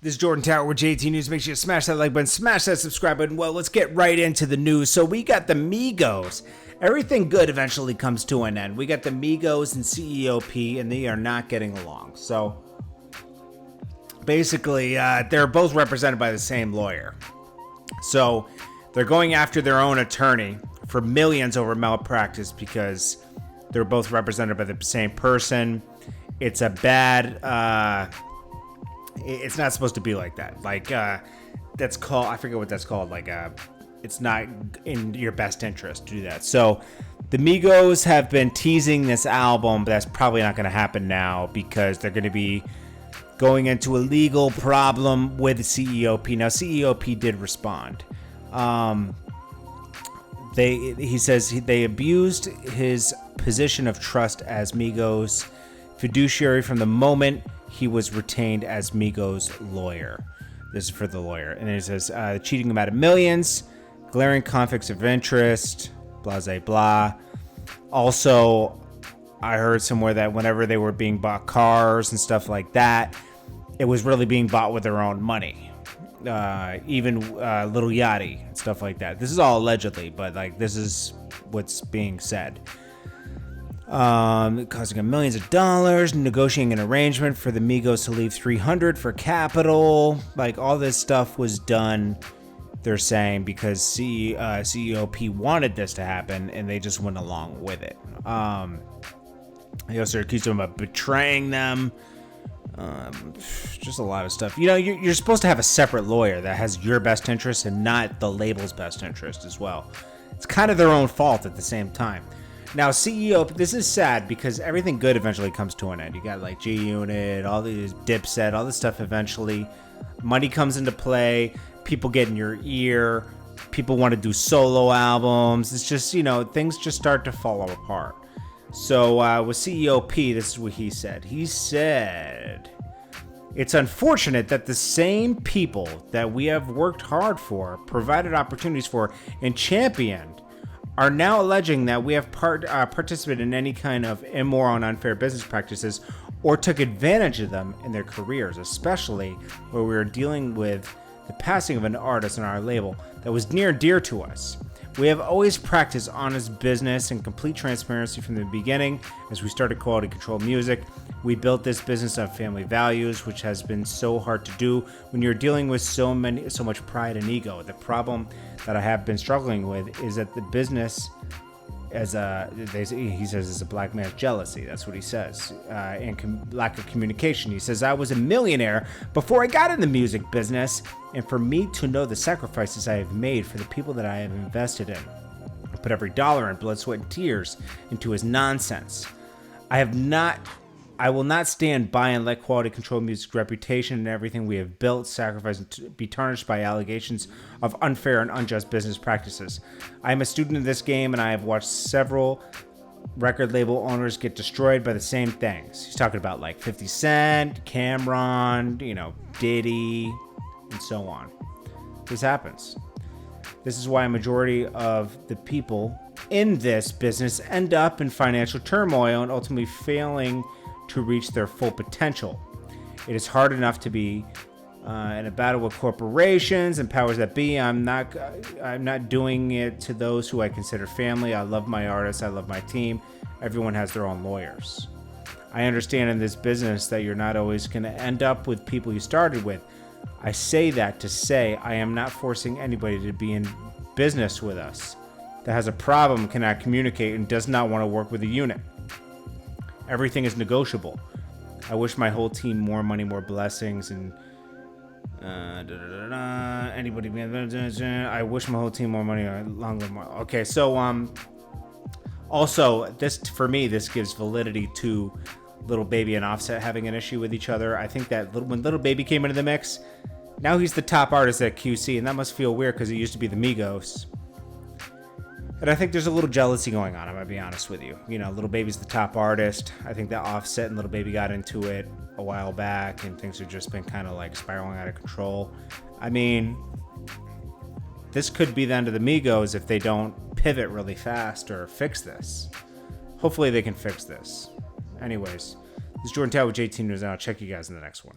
This is Jordan Tower with JT News. Make sure you smash that like button, smash that subscribe button. Well, let's get right into the news. So we got the Migos. Everything good eventually comes to an end. We got the Migos and CEOP, and they are not getting along. So basically, they're both represented by the same lawyer. So they're going after their own attorney for millions over malpractice because they're both represented by the same person. It's a bad... It's not supposed to be like that. Like, that's called, I forget what that's called. Like, it's not in your best interest to do that. So the Migos have been teasing this album, but that's probably not going to happen now because they're going to be going into a legal problem with CEOP. Now, CEOP did respond. He says they abused his position of trust as Migos fiduciary from the moment he was retained as Migos' lawyer. This is for the lawyer. And it says, cheating him out of millions, glaring conflicts of interest, blah, blah, blah. Also, I heard somewhere that whenever they were being bought cars and stuff like that, it was really being bought with their own money. Even Little Yachty and stuff like that. This is all allegedly, but like this is what's being said. Costing him millions of dollars, negotiating an arrangement for the Migos to leave $300 for capital. Like all this stuff was done, they're saying, because CEOP wanted this to happen and they just went along with it. They also accused him of betraying them. Just a lot of stuff. You know, you're supposed to have a separate lawyer that has your best interest and not the label's best interest as well. It's kind of their own fault at the same time. Now, CEO, this is sad because everything good eventually comes to an end. You got like G-Unit, all these Dipset, all this stuff eventually. Money comes into play. People get in your ear. People want to do solo albums. It's just, you know, things just start to fall apart. So with CEOP, this is what he said. He said, it's unfortunate that the same people that we have worked hard for, provided opportunities for, and championed are now alleging that we have participated in any kind of immoral and unfair business practices or took advantage of them in their careers, especially where we are dealing with the passing of an artist on our label that was near and dear to us. We have always practiced honest business and complete transparency from the beginning. As we started Quality Control Music, we built this business on family values, which has been so hard to do when you're dealing with so much pride and ego. The problem that I have been struggling with is that the business, he says, is a black man's jealousy. That's what he says, and lack of communication. He says, I was a millionaire before I got in the music business, and for me to know the sacrifices I have made for the people that I have invested in, I put every dollar in blood, sweat, and tears into his nonsense. I will not stand by and let Quality Control Music's reputation and everything we have built, sacrificed, and be tarnished by allegations of unfair and unjust business practices. I am a student of this game, and I have watched several record label owners get destroyed by the same things. He's talking about like 50 Cent, Cameron, Diddy, and so on. This happens. This is why a majority of the people in this business end up in financial turmoil and ultimately failing to reach their full potential. It is hard enough to be in a battle with corporations and powers that be. I'm not doing it to those who I consider family. I love my artists. I love my team. Everyone has their own lawyers. I understand in this business that you're not always going to end up with people you started with. I say that to say I am not forcing anybody to be in business with us that has a problem, cannot communicate, and does not want to work with a unit. Everything is negotiable. I wish my whole team more money, more blessings, and anybody. I wish my whole team more money, longer, more. Okay, so also this for me, this gives validity to Lil Baby and Offset having an issue with each other. I think that when Lil Baby came into the mix, now he's the top artist at QC, and that must feel weird because it used to be the Migos. And I think there's a little jealousy going on, I'm going to be honest with you. Lil Baby's the top artist. I think that Offset and Lil Baby got into it a while back, and things have just been kind of like spiraling out of control. I mean, this could be the end of the Migos if they don't pivot really fast or fix this. Hopefully they can fix this. Anyways, this is Jordan Tower with JT News, and I'll check you guys in the next one.